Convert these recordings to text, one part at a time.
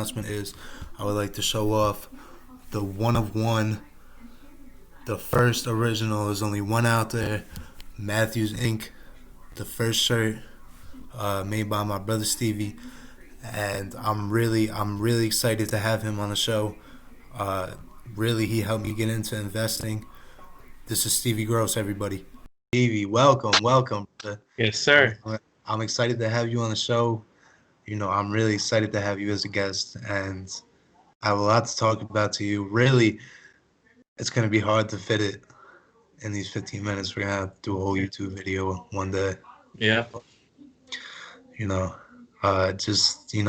announcement is I would like to show off the one of one, the first original. There's only one out there, Matthews Inc. The first shirt made by my brother Stevie, and I'm really excited to have him on the show. Uh, really, he helped me get into investing. This is Stevie Gross, everybody. Stevie, welcome. Yes, I'm, sir. I'm excited to have you on the show. I'm really excited to have you as a guest, and I have a lot to talk about to you. Really, it's going to be hard to fit it in these 15 minutes. We're going to have to do a whole YouTube video one day. Yeah. You know,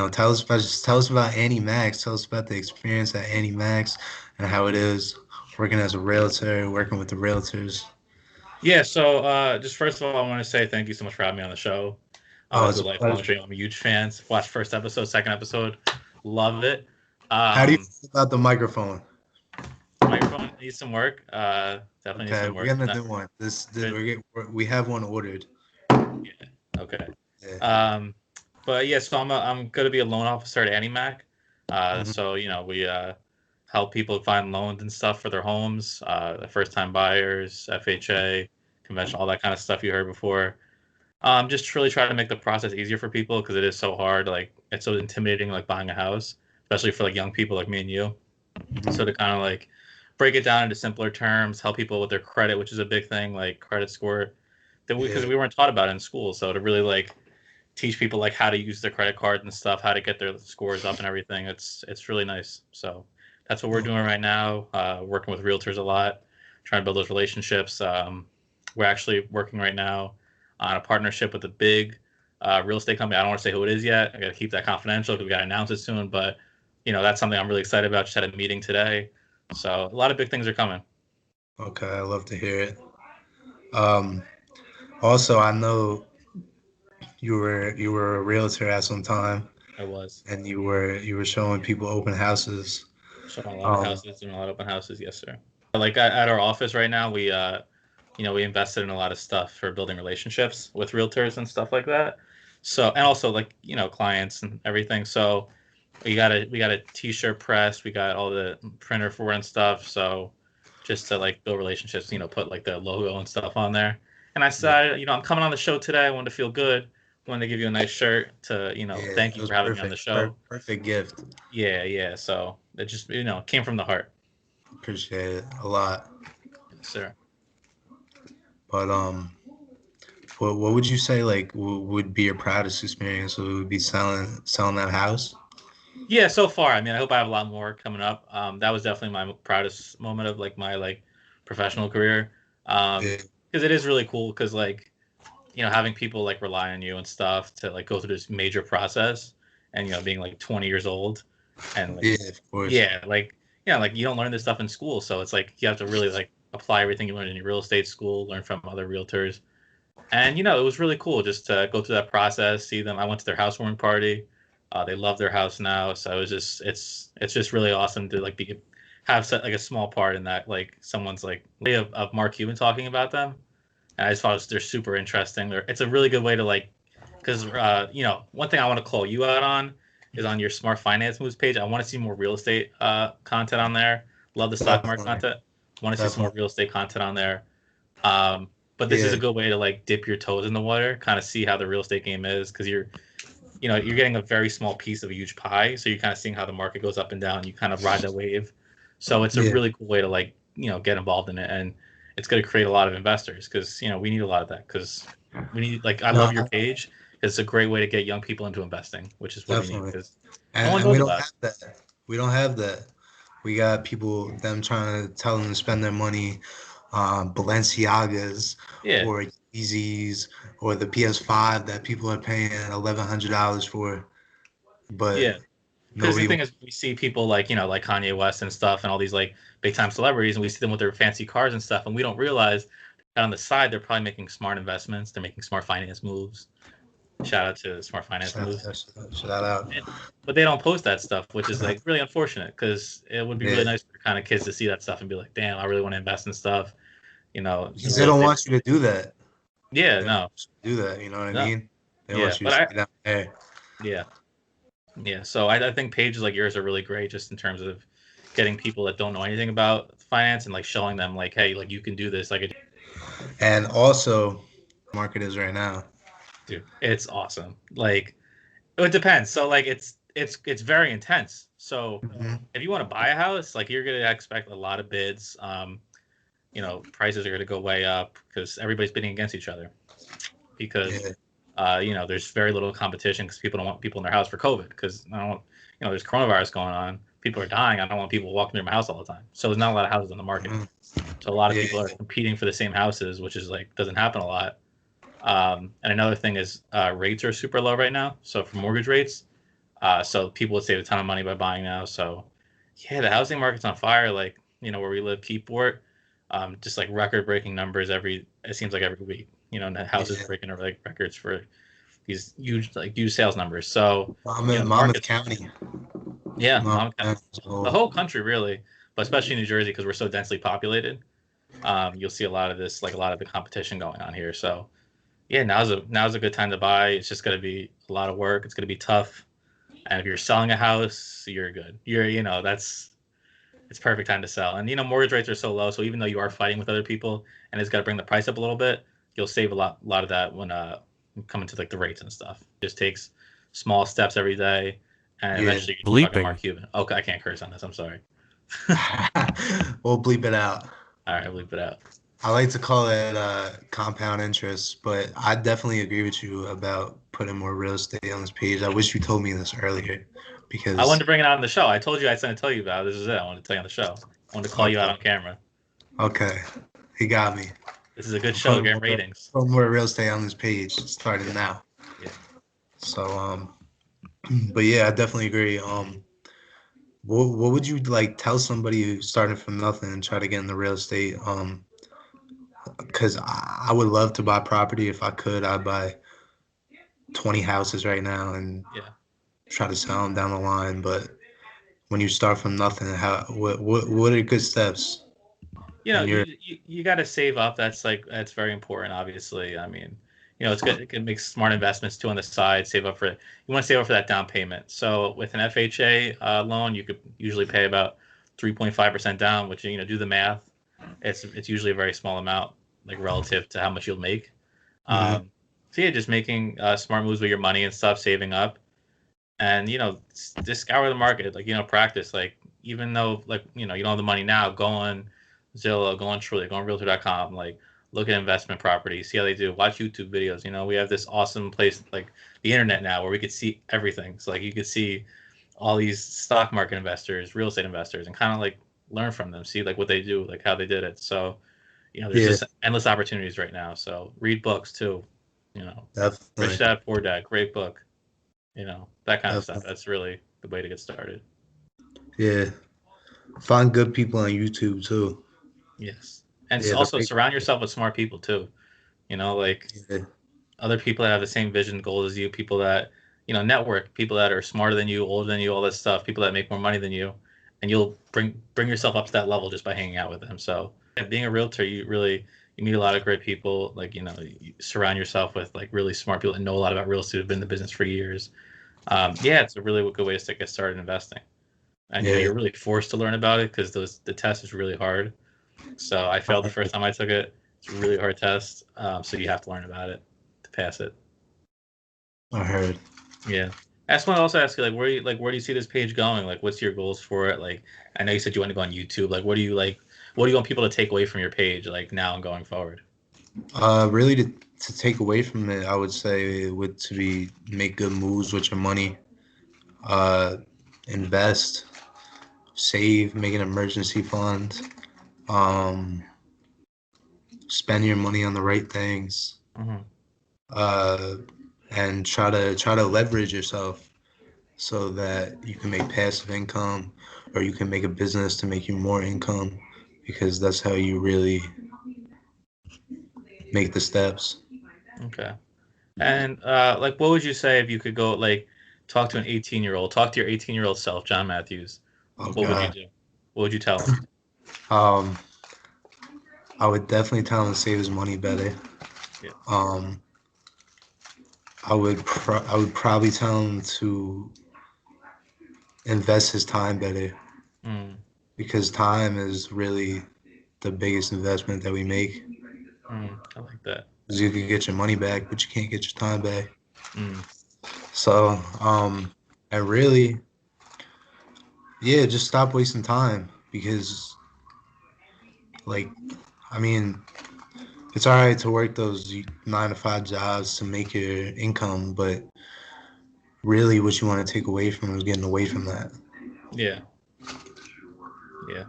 tell us about AnyMAC. Tell us about the experience at AnyMAC and how it is working as a realtor, working with the realtors. Yeah. So, just first of all, I want to say thank you so much for having me on the show. Oh, As it's a a lifelong pleasure. stream, I'm a huge fan. Watched first episode, second episode, love it. How do you Um, feel about the microphone? Microphone needs some work. Definitely needs Okay, some we're work. getting a Not new one. good. We have one ordered. Yeah. Okay. Yeah. Um, but yeah, so I'm gonna be a loan officer at AnyMAC. Mhm. So we help people find loans and stuff for their homes, first time buyers, FHA, conventional, all that kind of stuff you heard before. Just really try to make the process easier for people because it is so hard. Like it's so intimidating, like buying a house, especially for like young people like me and you. So to Mhm. kind of like break it down into simpler terms, help people with their credit, which is a big thing, like credit score that because Yeah. we weren't taught about it in school. So to really like teach people like how to use their credit cards and stuff, how to get their scores up and everything, it's really nice. So that's what we're doing right now. Working with realtors a lot, trying to build those relationships. We're actually working right now on a partnership with a big real estate company. I don't want to say who it is yet. I got to keep that confidential because we got to announce it soon. But that's something I'm really excited about. Just had a meeting today, so a lot of big things are coming. Okay, I love to hear it. Um, Also, I know you were a realtor at some time, I was and you were showing people open houses. showing a lot of Um, houses, doing a lot of open houses. Yes, sir. Like at our office right now, we invested in a lot of stuff for building relationships with realtors and stuff like that. So, and also like, clients and everything. So we got a t-shirt press, we got all the printer for it and stuff. So just to like build relationships, put like the logo and stuff on there. And I yeah, said, I'm coming on the show today. I wanted to feel good. Wanted to give you a nice shirt to, yeah, thank it you was for having me on the show. perfect gift. Yeah, yeah. So it just, came from the heart. Appreciate it a lot. Yes, sir. But what would you say like would be your proudest experience? So it would be selling that house. Yeah, so far. I mean, I hope I have a lot more coming up. That was definitely my proudest moment of like my like professional career. Yeah, Because it is really cool. Because like having people like rely on you and stuff to like go through this major process, and being like 20 years old, and like yeah, of course. yeah, like like you don't learn this stuff in school, so it's like you have to really like apply everything you learned in your real estate school, learn from other realtors, and it was really cool just to go through that process, see them. I went to their housewarming party. They love their house now, so it's just really awesome to like be have like a small part in that. Like someone's like way of Mark Cuban talking about them, and I just thought they're super interesting. It's a really good way to like because one thing I want to call you out on is on your smart finance moves page. I want to see more real estate content on there. Love the stock market Definitely, content. Want to see some more definitely. real estate content on there. But this is a Yeah, good way to like dip your toes in the water, kind of see how the real estate game is, because you're getting a very small piece of a huge pie, so you're kind of seeing how the market goes up and down. You kind of ride the wave, so it's a yeah. really cool way to like get involved in it, and it's going to create a lot of investors because we need a lot of that because we need like I love your No, page. It's a great way to get young people into investing, which is what we need definitely. because no And one and we knows don't about it. have that. We don't have that. We got people them trying to tell them to spend their money on Balenciagas Yeah, or Yeezys or the PS5 that people are paying $1,100 for, but yeah. Because the nobody thing wants. is, we see people like like Kanye West and stuff, and all these like big time celebrities, and we see them with their fancy cars and stuff, and we don't realize that on the side they're probably making smart investments. They're making smart finance moves. Shout out to smart finance moves. Shout out. And, but they don't post that stuff, which is like really unfortunate because it would be really Yeah, nice for kind of kids to see that stuff and be like, damn, I really want to invest in stuff. because they Real don't estate. want you to do that. Yeah, They don't no, want you to do that. You know what I no, mean? They yeah, want you but to stay down there. yeah. Yeah, so I think pages like yours are really great just in terms of getting people that don't know anything about finance and like showing them like, hey, like you can do this. Like, And also, market is right now. dude, it's awesome. Like, it depends. So like, it's very intense. So Hmm. if you want to buy a house, like you're gonna expect a lot of bids. Prices are gonna go way up because everybody's bidding against each other because Yeah. there's very little competition because people don't want people in their house for COVID because I don't want, there's coronavirus going on. People are dying. I don't want people walking through my house all the time. So there's not a lot of houses on the market. Mhm. So a lot of Yeah. people are competing for the same houses, which is like doesn't happen a lot. And another thing is rates are super low right now. So for mortgage rates, so people would save a ton of money by buying now. So yeah, the housing market's on fire. Like where we live, Keyport, just like record breaking numbers it seems like every week. And the houses Yeah. breaking over like records for these huge sales numbers. So the Monmouth market's County. yeah, Monmouth County, County as a the whole. whole country really, but especially New Jersey because we're so densely populated. You'll see a lot of this, like a lot of the competition going on here. So yeah, now's a good time to buy. It's just going to be a lot of work. It's going to be tough. And if you're selling a house, you're good. That's it's perfect time to sell. And mortgage rates are so low, so even though you are fighting with other people and it's got to bring the price up a little bit, you'll save a lot of that when coming to like the rates and stuff. It just takes small steps every day, and Yeah. eventually you're talking Bleeping. Mark Cuban. Okay, I can't curse on this. I'm sorry. We'll bleep it out. All right, I'll leave it out. I like to call it compound interest, but I definitely agree with you about putting more real estate on this page. I wish you told me this earlier I wanted because to bring it out on the show. I told you I was going to tell you about it. This is it. I wanted to tell you on the show. I wanted to call you out okay, on camera. okay, he got me. This is a good I'm show, putting getting more, ratings. putting more real estate on this page starting Yeah, now. yeah. So but yeah, I definitely agree. What would you like tell somebody who's starting from nothing and try to get into real estate? Because I would love to buy property if I could. I'd buy 20 houses right now and Yeah. try to sell them down the line. But when you start from nothing, what are good steps in your You got to save up. That's very important. Obviously, I mean, it's good. It can make smart investments too on the side. Save up for it. You want to save up for that down payment. So with an FHA loan, you could usually pay about 3.5% down, which do the math. It's usually a very small amount, like relative to how much you'll make. Mhm. So yeah, just making smart moves with your money and stuff, saving up, and just scour the market, like practice, like even though like you don't have the money now, go on Zillow, go on Trulia, go on realtor.com, like look at investment properties, see how they do, watch YouTube videos. We have this awesome place like the internet now where we could see everything. So like you could see all these stock market investors, real estate investors, and kind of like learn from them, see like what they do, like how they did it. So there's Yeah, just endless opportunities right now. So read books too, you know Rich definitely, Dad Poor Dad, great book, that kind of stuff. definitely. That's really the way to get started. Yeah, find good people on YouTube too. Yes. And Yeah, the also fake. surround yourself with smart people too. Like Yeah. other people that have the same vision, goals as you, people that, network, people that are smarter than you, older than you, all this stuff, people that make more money than you, and you'll bring yourself up to that level just by hanging out with them. So yeah, being a realtor, you meet a lot of great people. Like, you surround yourself with like really smart people that know a lot about real estate, have been in the business for years. Yeah, it's a really good way to get started investing. And Yeah. you're really forced to learn about it because the test is really hard. So I failed the first time I took it. It's a really hard test. So you have to learn about it to pass it. I heard. Yeah. I just want to also ask you, where do you see this page going? Like, what's your goals for it? Like, I know you said you want to go on YouTube. Like, what do you want people to take away from your page, like now and going forward? Really to take away from it, I would say would to be make good moves with your money. Uh, invest, save, make an emergency fund. Um, spend your money on the right things. Mm-hmm. Uh, and try to leverage yourself so that you can make passive income or you can make a business to make you more income because that's how you really make the steps. Okay. And like, what would you say if you could go like talk to an 18-year-old, talk to your 18-year-old self, John Matthews? Oh What would you God. do? What would you tell him? Um, I would definitely tell him to save his money better. Yeah. Um, I would probably tell him to invest his time better, Mm, because time is really the biggest investment that we make. I like that. Because you can get your money back, but you can't get your time back. Mm, So, and really, yeah, just stop wasting time because, like, I mean, it's all right to work those 9 to 5 jobs to make your income, but really what you want to take away from is getting away from that yeah. Yeah.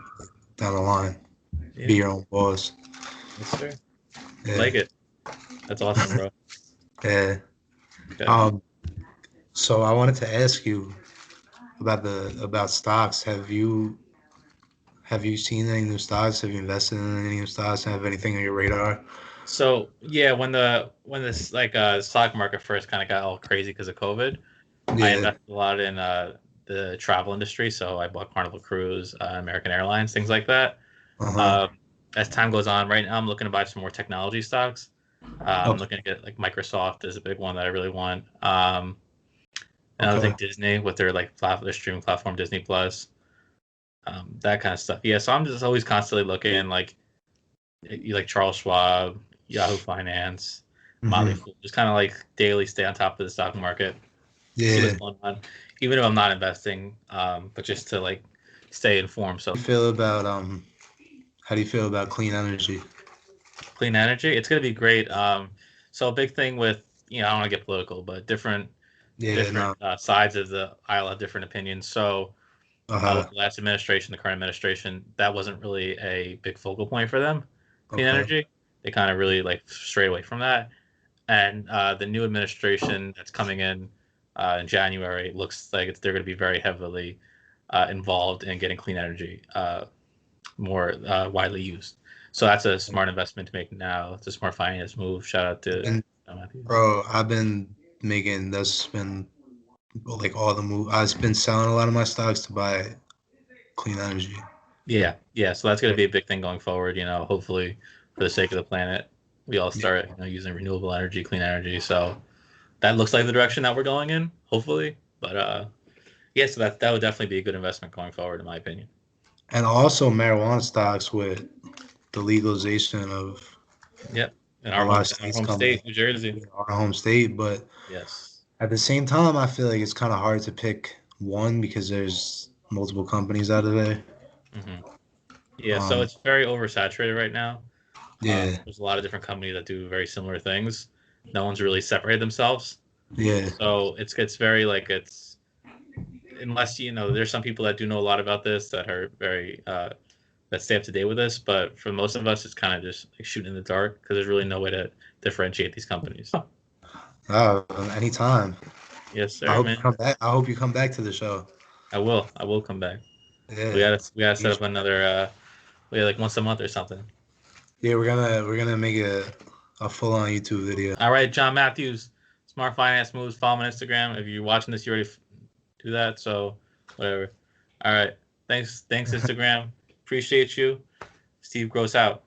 down the line. Be Yeah. your own boss. Yes, sir. Yeah. Like it. That's awesome, bro. Yeah. Okay. Um, so I wanted to ask you about stocks. Have you seen any new stocks? Have you invested in any new stocks? Have anything on your radar? So yeah, when this like stock market first kind of got all crazy because of COVID, I Yeah. invested a lot in the travel industry. So I bought Carnival Cruise, American Airlines, things like that. Uh-huh. Um, as time goes on, right now I'm looking to buy some more technology stocks. I'm Okay. looking to get like Microsoft is a big one that I really want. Another Okay. thing, Disney with their like their streaming platform, Disney Plus, that kind of stuff. Yeah, so I'm just always constantly looking like you like Charles Schwab, Yahoo Finance, Motley Hmm. Fool, just kind of like daily stay on top of the stock market, see what's Yeah. going on, even if I'm not investing, but just to like stay informed. So How do you feel about clean energy? clean energy, it's going to be great. So a big thing with I don't want to get political, but Yeah, different no. sides of the aisle have different opinions. So with Uh-huh. the last administration, the current administration, that wasn't really a big focal point for them. Clean Okay. energy, they kind of really like strayed away from that. And the new administration that's coming in January looks like they're going to be very heavily involved in getting clean energy more widely used. So that's a smart investment to make now. It's a smart finance move. Shout out to And Matthews. bro, I've been making that's been like all the move. I've been selling a lot of my stocks to buy clean energy. Yeah, yeah. So that's going to Yeah. be a big thing going forward. Hopefully for the sake of the planet, we all Yeah. start using renewable energy, clean energy. So that looks like the direction that we're going in. Hopefully, but yeah. So that would definitely be a good investment going forward, in my opinion. And also marijuana stocks with the legalization of Yep. In a our lot home of our states home coming state, New Jersey. in our home state. But Yes. at the same time, I feel like it's kind of hard to pick one because there's multiple companies out of there. hmm Yeah. So Um, it's very oversaturated right now. yeah, There's a lot of different companies that do very similar things. No one's really separated themselves. yeah, So it's very like it's unless there's some people that do know a lot about this that are very that stay up to date with this, but for most of us, it's kind of just like shooting in the dark because there's really no way to differentiate these companies. uh, anytime. Yes, I sir, hope you man. come back. I hope you come back to the show. I will. I will come back. We Yeah, gotta we gotta set You up another like once a month or something. yeah. We're gonna make a full on YouTube video. All right, John Matthews, Smart Finance Moves. Follow me on Instagram. If you're watching this, you already do that. So whatever. All right. Thanks, Instagram. Appreciate you. Steve Gross out.